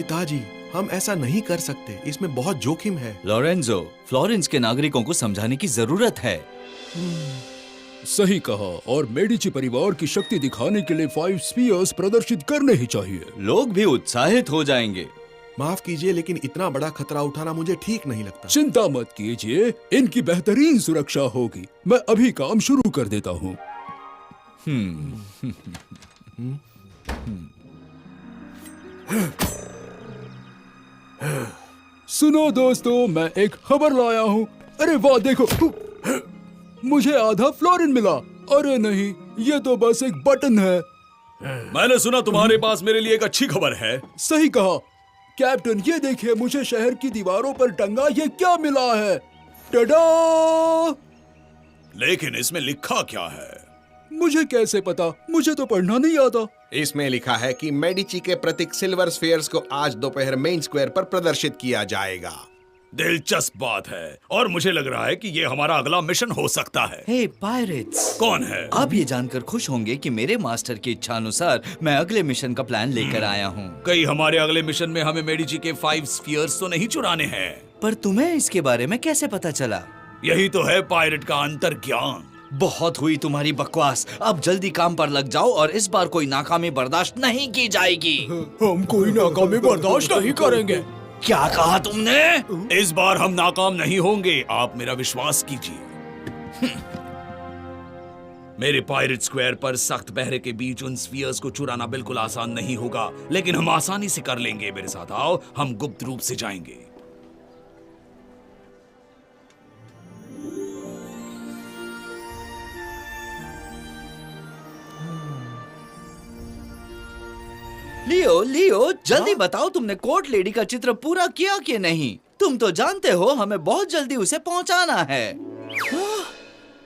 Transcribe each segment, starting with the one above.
पिताजी, हम ऐसा नहीं कर सकते, इसमें बहुत जोखिम है। लोरेंजो, फ्लोरेंस के नागरिकों को समझाने की जरूरत है। सही कहा, और मेडिची परिवार की शक्ति दिखाने के लिए 5 स्फीयर्स प्रदर्शित करने ही चाहिए। लोग भी उत्साहित हो जाएंगे। माफ कीजिए, लेकिन इतना बड़ा खतरा उठाना मुझे ठीक नहीं लगता। चिंता मत कीजिए, इनकी बेहतरीन सुरक्षा होगी। मैं अभी काम शुरू कर देता हूँ। सुनो दोस्तों, मैं एक खबर लाया हूँ। अरे वाह, देखो, मुझे आधा फ्लोरिन मिला। अरे नहीं, ये तो बस एक बटन है। मैंने सुना तुम्हारे पास मेरे लिए एक अच्छी खबर है। सही कहा कैप्टन, ये देखिए, मुझे शहर की दीवारों पर टंगा ये क्या मिला है। टडा! लेकिन इसमें लिखा क्या है? मुझे कैसे पता, मुझे तो पढ़ना नहीं आता। इसमें लिखा है कि मेडिची के प्रतीक सिल्वर स्फीयर्स को आज दोपहर मेन स्क्वायर पर प्रदर्शित किया जाएगा। दिलचस्प बात है, और मुझे लग रहा है कि ये हमारा अगला मिशन हो सकता है। हे पायरेट्स, कौन है? आप ये जानकर खुश होंगे कि मेरे मास्टर की इच्छा अनुसार मैं अगले मिशन का प्लान लेकर आया हूँ। कहीं हमारे अगले मिशन में हमें मेडिची के 5 स्फीयर्स तो नहीं चुराने हैं। पर तुम्हें इसके बारे में कैसे पता चला? यही तो है पायरेट का अंतर ज्ञान। बहुत हुई तुम्हारी बकवास, अब जल्दी काम पर लग जाओ और इस बार कोई नाकामी बर्दाश्त नहीं की जाएगी। हम कोई नाकामी बर्दाश्त नहीं करेंगे। क्या कहा तुमने? इस बार हम नाकाम नहीं होंगे, आप मेरा विश्वास कीजिए। मेरे पायरेट स्क्वायर पर सख्त पहरे के बीच उन स्फीयर्स को चुराना बिल्कुल आसान नहीं होगा, लेकिन हम आसानी से कर लेंगे। मेरे साथ आओ, हम गुप्त रूप से जाएंगे। लियो, लियो, जल्दी बताओ, तुमने कोर्ट लेडी का चित्र पूरा किया कि नहीं? तुम तो जानते हो हमें बहुत जल्दी उसे पहुंचाना है।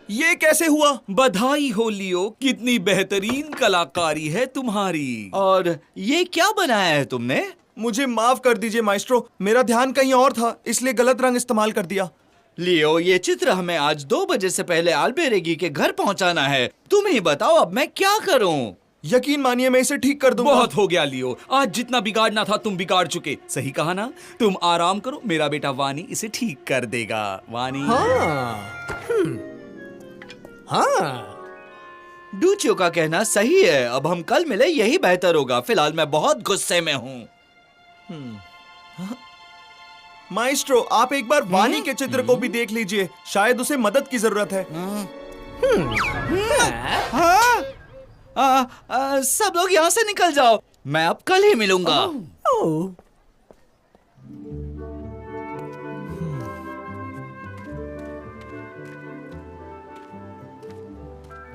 ये कैसे हुआ? बधाई हो लियो, कितनी बेहतरीन कलाकारी है तुम्हारी। और ये क्या बनाया है तुमने? मुझे माफ कर दीजिए माइस्ट्रो, मेरा ध्यान कहीं और था, इसलिए गलत रंग इस्तेमाल कर दिया। लियो, ये चित्र हमें आज 2 बजे से पहले आल्बेरेगी के घर पहुंचाना है। तुम ही बताओ अब मैं क्या करूं? यकीन मानिए, मैं इसे ठीक कर दूंगा। बहुत हो गया लियो, आज जितना बिगाड़ना था तुम बिगाड़ चुके। सही कहा ना? तुम आराम करो, मेरा बेटा वानी इसे ठीक कर देगा। वानी। डूचियो का कहना सही है, अब हम कल मिले यही बेहतर होगा। फिलहाल मैं बहुत गुस्से में हूँ। माइस्ट्रो, आप एक बार वानी के चित्र को भी देख लीजिए, शायद उसे मदद की जरूरत है। सब लोग यहाँ से निकल जाओ, मैं अब कल ही मिलूंगा।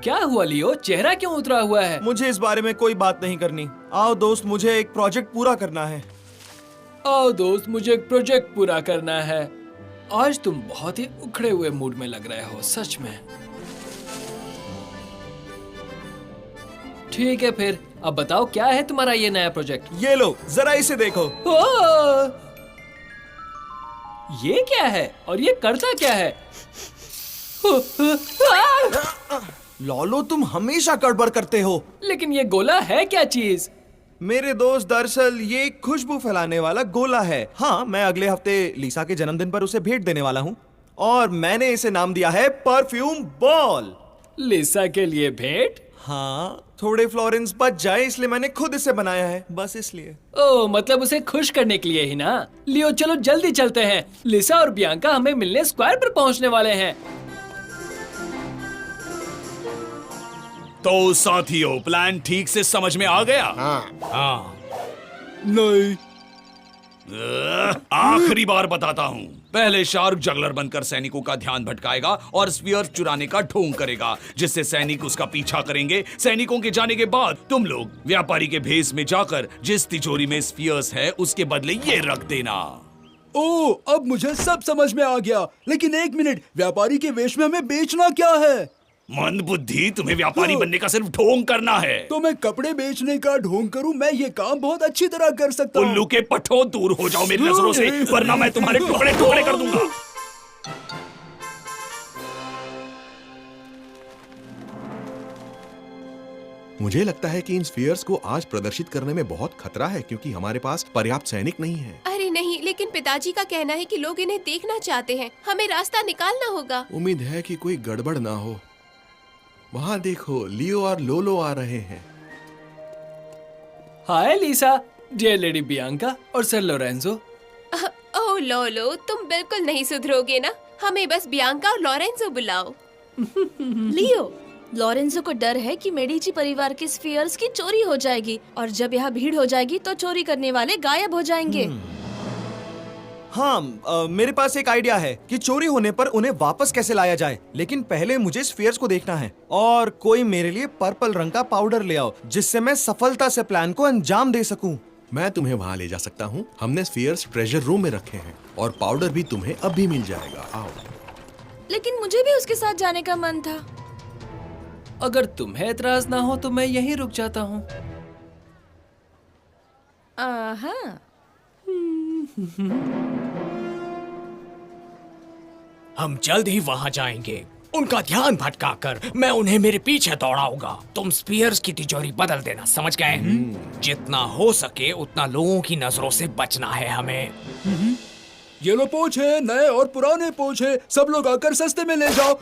क्या हुआ लियो, चेहरा क्यों उतरा हुआ है? मुझे इस बारे में कोई बात नहीं करनी। आओ दोस्त, मुझे एक प्रोजेक्ट पूरा करना है। आओ दोस्त, मुझे एक प्रोजेक्ट पूरा करना है। आज तुम बहुत ही उखड़े हुए मूड में लग रहे हो, सच में। ठीक है फिर, अब बताओ क्या है तुम्हारा ये नया प्रोजेक्ट? ये लो, जरा इसे देखो। ये क्या है और ये करता क्या है? लॉलो, तुम हमेशा गड़बड़ करते हो। लेकिन ये गोला है क्या चीज? मेरे दोस्त, दरअसल ये एक खुशबू फैलाने वाला गोला है। हाँ, मैं अगले हफ्ते लीसा के जन्मदिन पर उसे भेंट देने वाला हूँ, और मैंने इसे नाम दिया है परफ्यूम बॉल। लिसा के लिए भेंट? हाँ, थोड़े फ्लोरेंस बच जाए इसलिए मैंने खुद इसे बनाया है, बस इसलिए। ओह, मतलब उसे खुश करने के लिए ही ना। लियो, चलो जल्दी चलते हैं। लिसा और बियांका हमें मिलने स्क्वायर पर पहुंचने वाले हैं। तो साथियों, प्लान ठीक से समझ में आ गया? हाँ। नहीं। आखिरी बार बताता हूँ, पहले शार्क जगलर बनकर सैनिकों का ध्यान भटकाएगा और स्फीयर चुराने का ढोंग करेगा, जिससे सैनिक उसका पीछा करेंगे। सैनिकों के जाने के बाद तुम लोग व्यापारी के भेष में जाकर जिस तिजोरी में स्फीयर्स है उसके बदले ये रख देना। ओह, अब मुझे सब समझ में आ गया। लेकिन एक मिनट, व्यापारी के वेश में हमें बेचना क्या है? मंद बुद्धि, तुम्हें व्यापारी बनने का सिर्फ ढोंग करना है। तो मैं कपड़े बेचने का ढोंग करूं? मैं ये काम बहुत अच्छी तरह कर सकता हूं। उल्लू के पट्टों, दूर हो जाओ मेरी नजरों से, वरना मैं तुम्हारे टुकड़े टुकड़े कर दूंगा। मुझे लगता है कि इन स्फीयर्स को आज प्रदर्शित करने में बहुत खतरा है क्योंकि हमारे पास पर्याप्त सैनिक नहीं है। अरे नहीं, लेकिन पिताजी का कहना है कि लोग इन्हें देखना चाहते हैं। हमें रास्ता निकालना होगा। उम्मीद है कि कोई गड़बड़ ना हो। वहाँ देखो, लियो और लोलो आ रहे हैं। हाय लीसा, डियर लेडी बियांका और सर लोरेंजो। ओह लोलो, तुम बिल्कुल नहीं सुधरोगे ना। हमें बस बियांका और लॉरेंजो बुलाओ। लियो, लॉरेंजो को डर है कि मेडिची परिवार के स्फीयर्स की चोरी हो जाएगी और जब यहाँ भीड़ हो जाएगी तो चोरी करने वाले गायब हो जाएंगे। हाँ, मेरे पास एक आइडिया है कि चोरी होने पर उन्हें वापस कैसे लाया जाए। लेकिन पहले मुझे स्फीयर्स को देखना है और कोई मेरे लिए पर्पल रंग का पाउडर ले आओ जिससे मैं सफलता से प्लान को अंजाम दे सकूं। मैं तुम्हें वहाँ ले जा सकता हूँ। हमने स्फीयर्स ट्रेजर रूम में रखे हैं और पाउडर भी तुम्हें अब भी मिल जाएगा। आओ। लेकिन मुझे भी उसके साथ जाने का मन था। अगर तुम्हें एतराज ना हो तो मैं यहीं रुक जाता हूँ। आहा। हम जल्द ही वहां जाएंगे। उनका ध्यान भटकाकर मैं उन्हें मेरे पीछे दौड़ाऊंगा। तुम स्पीयर्स की तिजोरी बदल देना, समझ गए? जितना हो सके उतना लोगों की नजरों से बचना है हमें। ये लो पोछे, नए और पुराने पोछे, सब लोग आकर सस्ते में ले जाओ।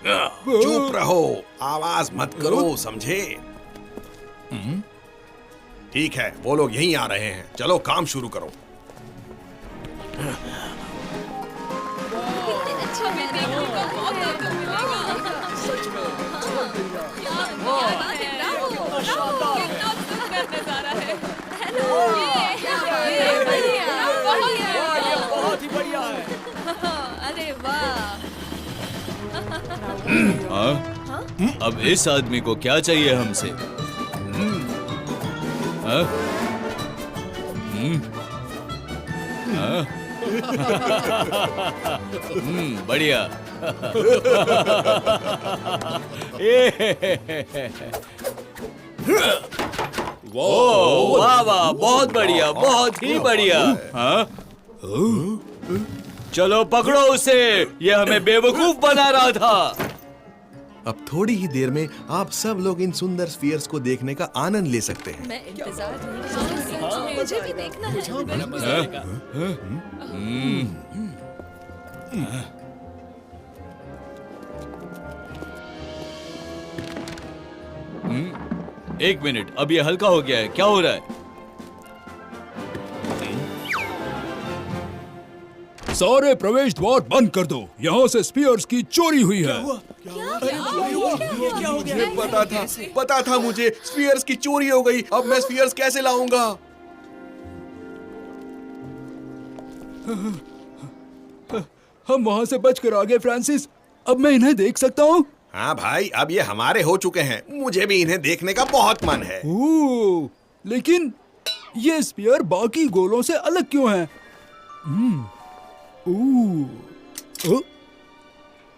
चुप रहो, आवाज मत करो, समझे? ठीक है, वो लोग यहीं आ रहे हैं। चलो काम शुरू करो। बहुत ही बढ़िया है। अरे वाह। अब इस आदमी को क्या चाहिए हमसे? बढ़िया। वाह वाह, बहुत बढ़िया, बहुत ही बढ़िया। हाँ? चलो पकड़ो उसे, ये हमें बेवकूफ बना रहा था। अब थोड़ी ही देर में आप सब लोग इन सुंदर स्फीयर्स को देखने का आनंद ले सकते हैं। मैं इंतजार नहीं कर रही। मुझे भी देखना है। एक मिनट, अब ये हल्का हो गया है। क्या हो रहा है? सारे प्रवेश द्वार बंद कर दो। यहाँ से स्पीयर्स की चोरी हुई है। पता था मुझे, स्फीयर्स की चोरी हो गई। अब मैं स्फीयर्स कैसे लाऊंगा? हम वहाँ से बचकर आ गए फ्रांसिस। अब मैं इन्हें देख सकता हूँ? हाँ भाई, अब ये हमारे हो चुके हैं। मुझे भी इन्हें देखने का बहुत मन है। ओह, लेकिन ये स्पीयर बाकी गोलों से अलग क्यों है? ओह,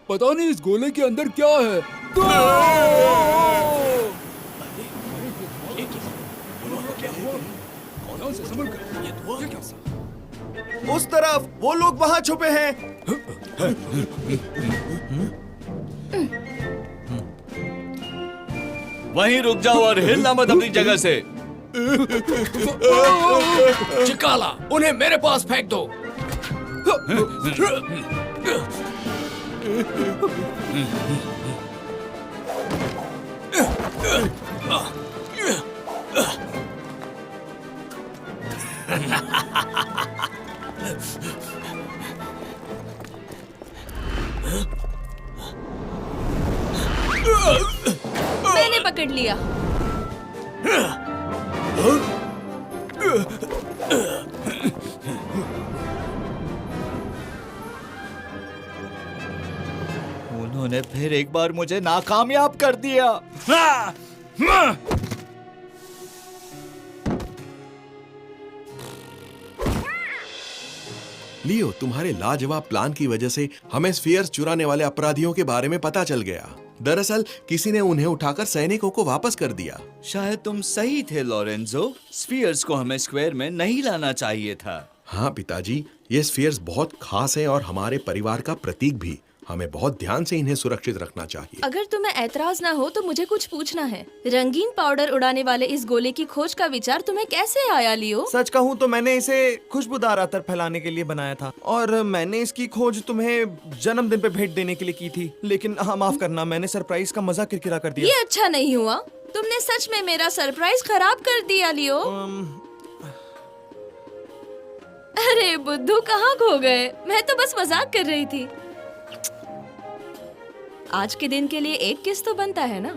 पता नहीं इस गोले के अंदर क्या है। उस तरफ वो लोग वहां छुपे हैं। वहीं रुक जाओ और हिलना मत अपनी जगह से। चिकाला, उन्हें मेरे पास फेंक दो। मैंने पकड़ लिया। उन्होंने फिर एक बार मुझे नाकामयाब कर दिया। लियो, तुम्हारे लाजवाब प्लान की वजह से हमें स्फीयर्स चुराने वाले अपराधियों के बारे में पता चल गया। दरअसल किसी ने उन्हें उठाकर सैनिकों को वापस कर दिया। शायद तुम सही थे लोरेंजो, स्फीयर्स को हमें स्क्वायर में नहीं लाना चाहिए था। हाँ पिताजी, ये स्फीयर्स बहुत खास हैं और हमारे परिवार का प्रतीक भी। हमें बहुत ध्यान से इन्हें सुरक्षित रखना चाहिए। अगर तुम्हें ऐतराज ना हो तो मुझे कुछ पूछना है। रंगीन पाउडर उड़ाने वाले इस गोले की खोज का विचार तुम्हें कैसे आया लियो? सच कहूँ तो मैंने इसे खुशबूदार अतर फैलाने के लिए बनाया था और मैंने इसकी खोज तुम्हें जन्मदिन पे भेंट देने के लिए की थी। लेकिन हाँ, माफ करना, मैंने सरप्राइज का मजा किरकिरा कर दिया। ये अच्छा नहीं हुआ। तुमने सच में मेरा सरप्राइज खराब कर दिया लियो। अरे बुद्धू कहाँ खो गए? मैं तो बस मजाक कर रही थी। आज के दिन के लिए एक किस तो बनता है ना।